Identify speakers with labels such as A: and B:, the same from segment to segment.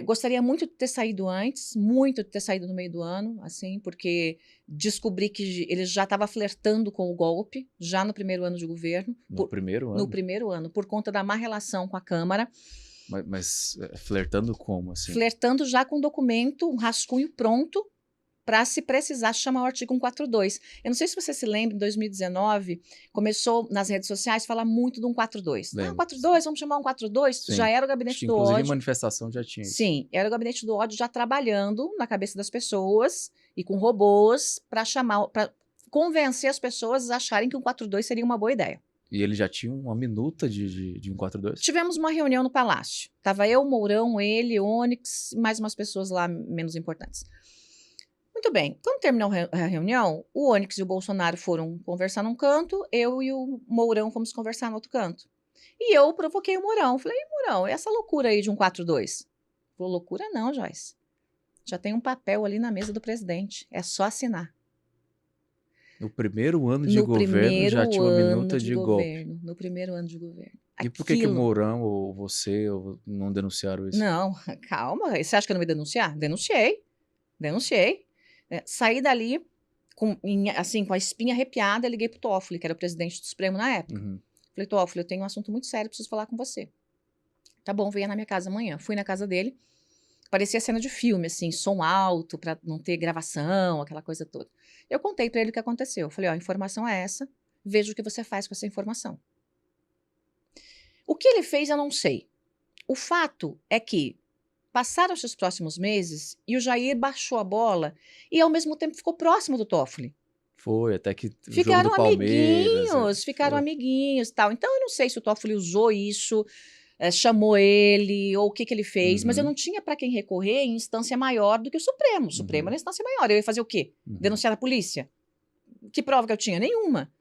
A: Gostaria muito de ter saído antes, muito de ter saído no meio do ano, assim, porque descobri que ele já estava flertando com o golpe, já no primeiro ano de governo.
B: No primeiro
A: No
B: ano?
A: primeiro ano, por conta da má relação com a Câmara,
B: Mas flertando como, assim?
A: flertando já com um documento, um rascunho pronto, para, se precisar, chamar o artigo 142. Eu não sei se você se lembra, em 2019, começou nas redes sociais a falar muito do 142. Ah,
B: Lembro.
A: 142, vamos chamar 142? Já
B: Sim.
A: era o
B: Acho que
A: gabinete do
B: inclusive em
A: ódio.
B: manifestação já tinha isso.
A: Sim, era o gabinete do ódio já trabalhando na cabeça das pessoas e com robôs para convencer as pessoas a acharem que o 142 seria uma boa ideia.
B: E ele já tinha uma minuta de 142?
A: Tivemos uma reunião no Palácio. Tava eu, Mourão, ele, Onyx e mais umas pessoas lá menos importantes. Muito bem. Quando terminou a reunião, o Onyx e o Bolsonaro foram conversar num canto, eu e o Mourão fomos conversar no outro canto. E eu provoquei o Mourão. Falei, Mourão, essa loucura aí de 142? Falou, loucura não, Joyce. Já tem um papel ali na mesa do presidente. É só assinar.
B: No primeiro ano de
A: No
B: governo já
A: primeiro
B: tinha uma
A: ano
B: minuta
A: de
B: de golpe.
A: governo. No primeiro ano de governo.
B: E por que o
A: Aquilo.
B: Mourão ou você não denunciaram isso?
A: Não, calma. Você acha que eu não me denunciar? Denunciei. Denunciei. Saí dali assim, com a espinha arrepiada, liguei pro Toffoli, que era o presidente do Supremo na época.
B: Uhum.
A: Falei, Toffoli, eu tenho um assunto muito sério, preciso falar com você. Tá bom, venha na minha casa amanhã. Fui na casa dele. Parecia cena de filme, assim, som alto, para não ter gravação, aquela coisa toda. Eu contei para ele o que aconteceu. Falei, ó, a informação é essa, veja o que você faz com essa informação. O que ele fez, eu não sei. O fato é que passaram-se os próximos meses e o Jair baixou a bola e, ao mesmo tempo, ficou próximo do Toffoli.
B: Foi, até que o jogo do Palmeiras.
A: Ficaram
B: Foi.
A: amiguinhos, tal. Então, eu não sei se o Toffoli usou isso, chamou ele, ou o que ele fez, mas eu
B: Uhum.
A: não tinha para quem recorrer em instância maior do que o Supremo. O Supremo
B: Uhum.
A: era a instância maior. Eu ia fazer o quê?
B: Uhum.
A: Denunciar a polícia? Que prova que eu tinha? Nenhuma.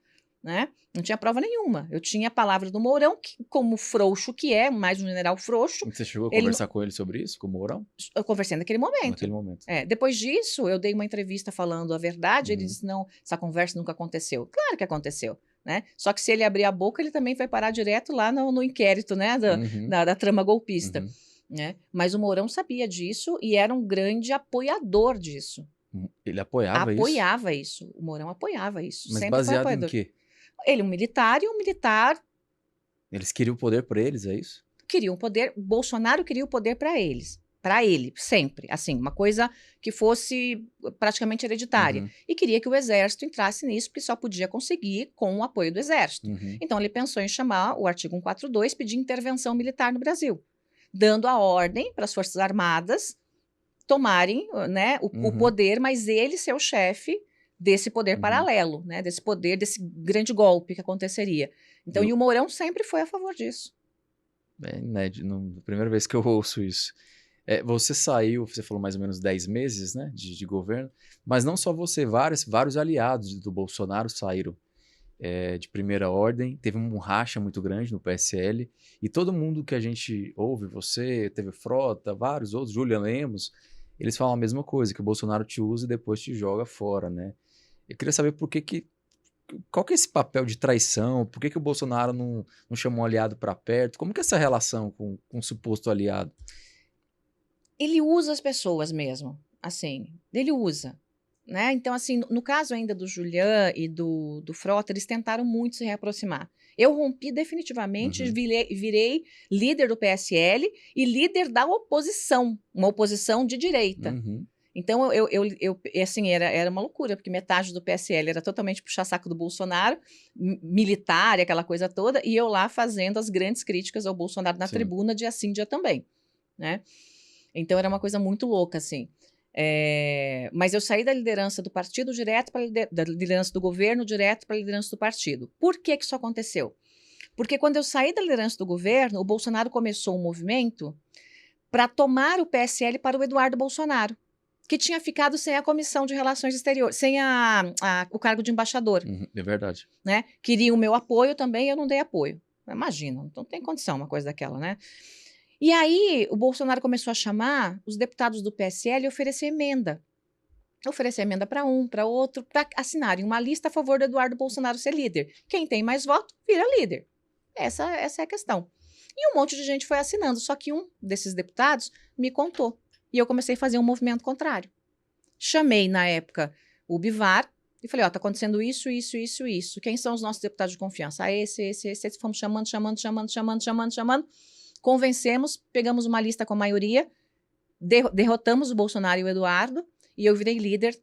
A: Né? Não tinha prova nenhuma. Eu tinha a palavra do Mourão, que, como frouxo que é, mais um general frouxo.
B: Você chegou a
A: Ele,
B: conversar com ele sobre isso, com o Mourão?
A: eu conversei naquele momento.
B: Naquele momento.
A: Depois disso, eu dei uma entrevista falando a verdade. Ele
B: Uhum.
A: disse: não, essa conversa nunca aconteceu. Claro que aconteceu. Né? Só que se ele abrir a boca, ele também vai parar direto lá no inquérito, né,
B: Uhum.
A: da trama golpista.
B: Uhum.
A: Né? Mas o Mourão sabia disso e era um grande apoiador disso.
B: Ele apoiava isso?
A: Apoiava isso. O Mourão apoiava isso.
B: Mas
A: Sempre foi
B: baseado em
A: apoiador.
B: quê?
A: Ele, um militar, e um militar
B: Eles queriam o poder por eles, é isso?
A: queriam o poder. Bolsonaro queria o poder para eles. Para ele, sempre. Assim, uma coisa que fosse praticamente hereditária.
B: Uhum.
A: E queria que o exército entrasse nisso, porque só podia conseguir com o apoio do exército.
B: Uhum.
A: Então, ele pensou em chamar o artigo 142, pedir intervenção militar no Brasil, dando a ordem para as Forças Armadas tomarem, né, o
B: Uhum.
A: poder, mas ele ser o chefe desse poder
B: Uhum.
A: paralelo, né, desse poder, desse grande golpe que aconteceria. Então, e o Mourão sempre foi a favor disso.
B: É inédito, primeira vez que eu ouço isso. Você saiu, você falou mais ou menos 10 meses, né, de governo, mas não só você, vários aliados do Bolsonaro saíram de primeira ordem, teve um racha muito grande no PSL, e todo mundo que a gente ouve, você, teve Frota, vários outros, Julian Lemos, eles falam a mesma coisa, que o Bolsonaro te usa e depois te joga fora, né? Eu queria saber qual que é esse papel de traição, por que o Bolsonaro não chamou um aliado para perto, como que é essa relação com um suposto aliado?
A: Ele usa as pessoas mesmo, assim, ele usa, né? Então, assim, no caso ainda do Julian e do Frota, eles tentaram muito se reaproximar. Eu rompi definitivamente,
B: Uhum.
A: virei líder do PSL e líder da oposição, uma oposição de direita.
B: Uhum.
A: Então, assim, era uma loucura, porque metade do PSL era totalmente puxa-saco do Bolsonaro, militar, aquela coisa toda, e eu lá fazendo as grandes críticas ao Bolsonaro na
B: Sim.
A: tribuna, dia sim, dia também, né? Então, era uma coisa muito louca, assim. Mas eu saí da liderança do partido direto para da liderança do governo direto para a liderança do partido. Por que isso aconteceu? Porque quando eu saí da liderança do governo, o Bolsonaro começou um movimento para tomar o PSL para o Eduardo Bolsonaro, que tinha ficado sem a Comissão de Relações Exteriores, sem o cargo de embaixador.
B: Uhum. É verdade.
A: Né? Queria o meu apoio também, eu não dei apoio. Imagina, não tem condição uma coisa daquela, né? E aí o Bolsonaro começou a chamar os deputados do PSL e oferecer emenda. Oferecer emenda para um, para outro, para assinarem uma lista a favor do Eduardo Bolsonaro ser líder. Quem tem mais voto, vira líder. Essa é a questão. E um monte de gente foi assinando. Só que um desses deputados me contou. E eu comecei a fazer um movimento contrário. Chamei, na época, o Bivar e falei, ó, tá acontecendo isso, isso, isso, isso. Quem são os nossos deputados de confiança? Ah, esse. Fomos chamando. Convencemos, pegamos uma lista com a maioria, derrotamos o Bolsonaro e o Eduardo, e eu virei líder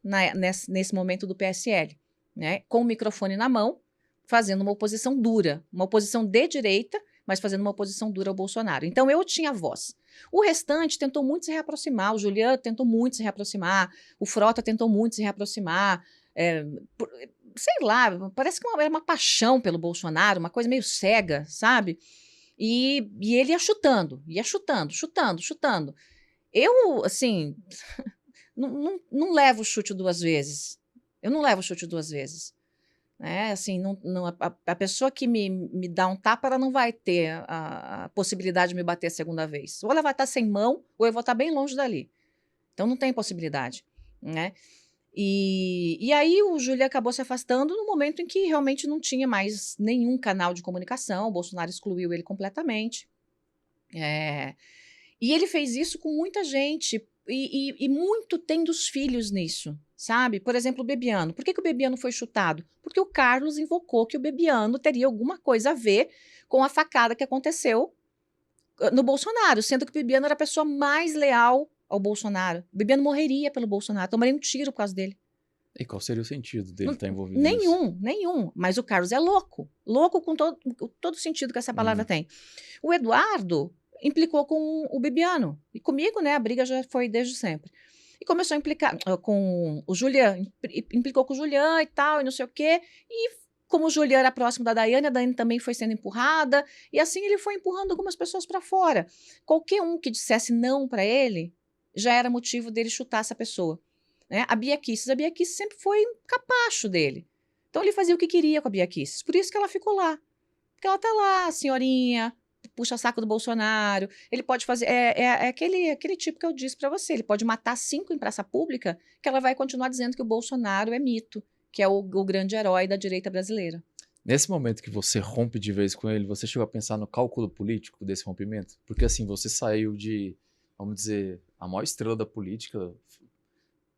A: nesse momento do PSL, né? Com o microfone na mão, fazendo uma oposição dura, uma oposição de direita, mas fazendo uma oposição dura ao Bolsonaro. Então, eu tinha voz. O restante tentou muito se reaproximar, o Julian tentou muito se reaproximar, o Frota tentou muito se reaproximar, sei lá, parece que era uma paixão pelo Bolsonaro, uma coisa meio cega, sabe? E ele ia chutando, chutando. Eu, assim, não levo chute duas vezes. Eu não levo chute duas vezes. Assim, a pessoa que me dá um tapa, ela não vai ter a possibilidade de me bater a segunda vez. Ou ela vai estar sem mão, ou eu vou estar bem longe dali. Então, não tem possibilidade, né? E aí o Júlio acabou se afastando no momento em que realmente não tinha mais nenhum canal de comunicação, o Bolsonaro excluiu ele completamente. E ele fez isso com muita gente, e muito tem dos filhos nisso, sabe? Por exemplo, o Bebiano. Por que o Bebiano foi chutado? Porque o Carlos invocou que o Bebiano teria alguma coisa a ver com a facada que aconteceu no Bolsonaro, sendo que o Bebiano era a pessoa mais leal ao Bolsonaro. O Bebiano morreria pelo Bolsonaro, tomaria um tiro por causa dele.
B: E qual seria o sentido dele estar envolvido nisso?
A: Nenhum. Mas o Carlos é louco. Louco com todo o sentido que essa palavra tem. O Eduardo implicou com o Bebiano. E comigo, né, a briga já foi desde sempre. E começou a implicar com o Julian, implicou com o Julian e tal, e não sei o quê. E como o Julian era próximo da Daiane, a Daiane também foi sendo empurrada. E assim ele foi empurrando algumas pessoas para fora. Qualquer um que dissesse não para ele, já era motivo dele chutar essa pessoa. Né? A Bia Kicis sempre foi um capacho dele. Então ele fazia o que queria com a Bia Kicis. Por isso que ela ficou lá. Porque ela tá lá, senhorinha, puxa saco do Bolsonaro. Ele pode fazer... aquele tipo que eu disse para você. Ele pode matar 5 em praça pública, que ela vai continuar dizendo que o Bolsonaro é mito, que é o grande herói da direita brasileira.
B: Nesse momento que você rompe de vez com ele, você chegou a pensar no cálculo político desse rompimento? Porque assim, você saiu de, vamos dizer, a maior estrela da política,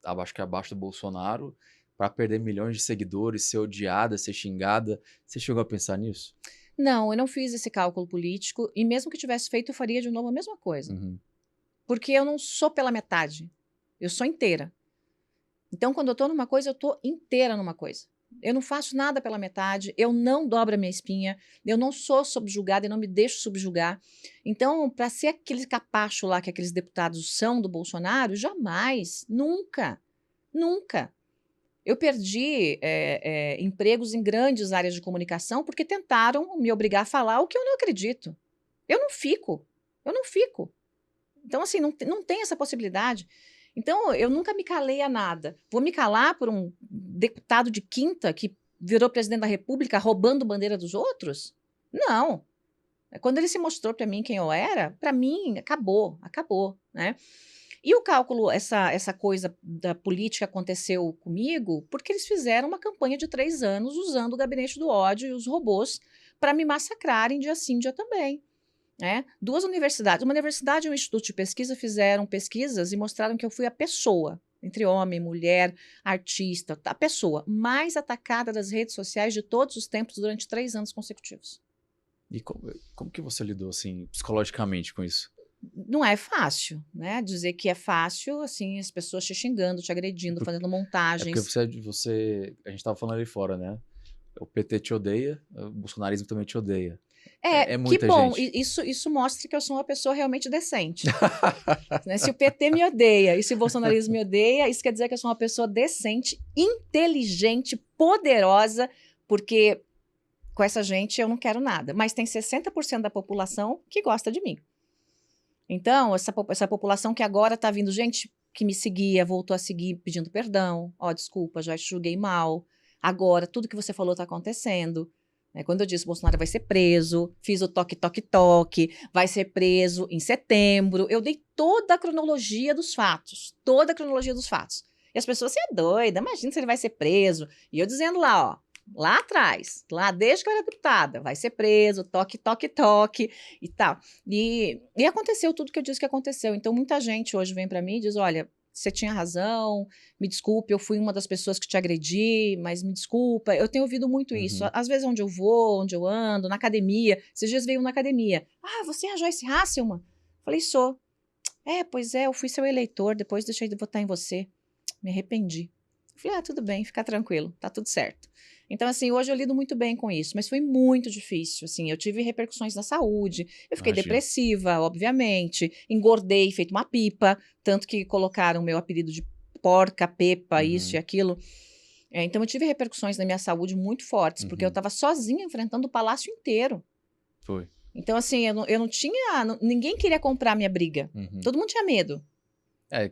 B: acho que abaixo do Bolsonaro, para perder milhões de seguidores, ser odiada, ser xingada. Você chegou a pensar nisso?
A: Não, eu não fiz esse cálculo político, e mesmo que tivesse feito, eu faria de novo a mesma coisa. Porque eu não sou pela metade, eu sou inteira. Então, quando eu estou numa coisa, eu estou inteira numa coisa. Eu não faço nada pela metade, eu não dobro a minha espinha, eu não sou subjugada e não me deixo subjugar. Então, para ser aquele capacho lá que aqueles deputados são do Bolsonaro, jamais, nunca. Eu perdi empregos em grandes áreas de comunicação porque tentaram me obrigar a falar o que eu não acredito. Eu não fico. Então, assim, não tem essa possibilidade. Então, eu nunca me calei a nada. Vou me calar por um deputado de quinta que virou presidente da República roubando bandeira dos outros? Não. Quando ele se mostrou para mim quem eu era, para mim, acabou, né? E o cálculo, essa coisa da política aconteceu comigo porque eles fizeram uma campanha de 3 anos usando o gabinete do ódio e os robôs para me massacrarem dia sim, dia também. Né? 2 universidades, uma universidade e um instituto de pesquisa fizeram pesquisas e mostraram que eu fui a pessoa, entre homem, mulher, artista, a pessoa mais atacada das redes sociais de todos os tempos durante 3 anos consecutivos.
B: E como que você lidou, assim, psicologicamente com isso?
A: Não é fácil, né? Dizer que é fácil, assim, as pessoas te xingando, te agredindo, fazendo montagens.
B: Porque a gente estava falando ali fora, né? O PT te odeia, o bolsonarismo também te odeia. É muita
A: que bom,
B: gente.
A: Isso mostra que eu sou uma pessoa realmente decente. Né? Se o PT me odeia e se o bolsonarismo me odeia, isso quer dizer que eu sou uma pessoa decente, inteligente, poderosa, porque com essa gente eu não quero nada. Mas tem 60% da população que gosta de mim. Então, essa população que agora está vindo, gente que me seguia, voltou a seguir pedindo perdão. Desculpa, já te julguei mal. Agora, tudo que você falou está acontecendo. Quando eu disse Bolsonaro vai ser preso, fiz o toque, vai ser preso em setembro. Eu dei toda a cronologia dos fatos. E as pessoas, você é doida, imagina se ele vai ser preso. E eu dizendo lá, lá atrás, lá desde que eu era deputada, vai ser preso, toque, toque, toque e tal. E aconteceu tudo que eu disse que aconteceu. Então, muita gente hoje vem para mim e diz, olha, você tinha razão, me desculpe, eu fui uma das pessoas que te agredi, mas me desculpa. Eu tenho ouvido muito isso.
B: Uhum.
A: Às vezes onde eu vou, onde eu ando, na academia. Esses dias veio na academia. Ah, você é a Joyce Hasselman? Falei, sou. Pois é, eu fui seu eleitor, depois deixei de votar em você. Me arrependi. Falei, tudo bem, fica tranquilo, tá tudo certo. Então, assim, hoje eu lido muito bem com isso, mas foi muito difícil, assim, eu tive repercussões na saúde, eu fiquei
B: Imagino.
A: depressiva, obviamente, engordei, feito uma pipa, tanto que colocaram o meu apelido de porca, pepa, isso e
B: Uhum.
A: aquilo. Então, eu tive repercussões na minha saúde muito fortes, porque eu
B: Uhum.
A: estava sozinha enfrentando o palácio inteiro.
B: Foi.
A: Então, assim, eu não tinha, ninguém queria comprar minha briga,
B: Uhum.
A: todo mundo tinha medo,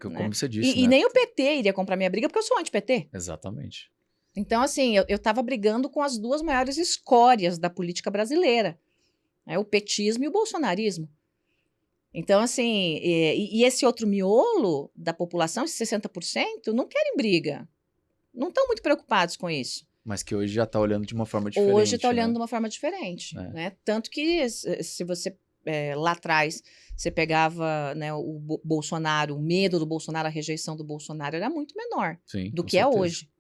B: Como
A: né?
B: você disse,
A: E
B: né?
A: nem o PT iria comprar minha briga, porque eu sou anti-PT.
B: Exatamente.
A: Então, assim, eu estava brigando com as duas maiores escórias da política brasileira, né, o petismo e o bolsonarismo. Então, assim, e esse outro miolo da população, esses 60%, não querem briga. Não estão muito preocupados com isso.
B: Mas que hoje já tá olhando de uma forma
A: Hoje está
B: diferente,
A: olhando
B: né?
A: de uma forma diferente,
B: É.
A: né? Tanto que se você lá atrás você pegava, né, o Bolsonaro, o medo do Bolsonaro, a rejeição do Bolsonaro era muito menor
B: Sim,
A: do
B: com
A: que é
B: certeza.
A: hoje.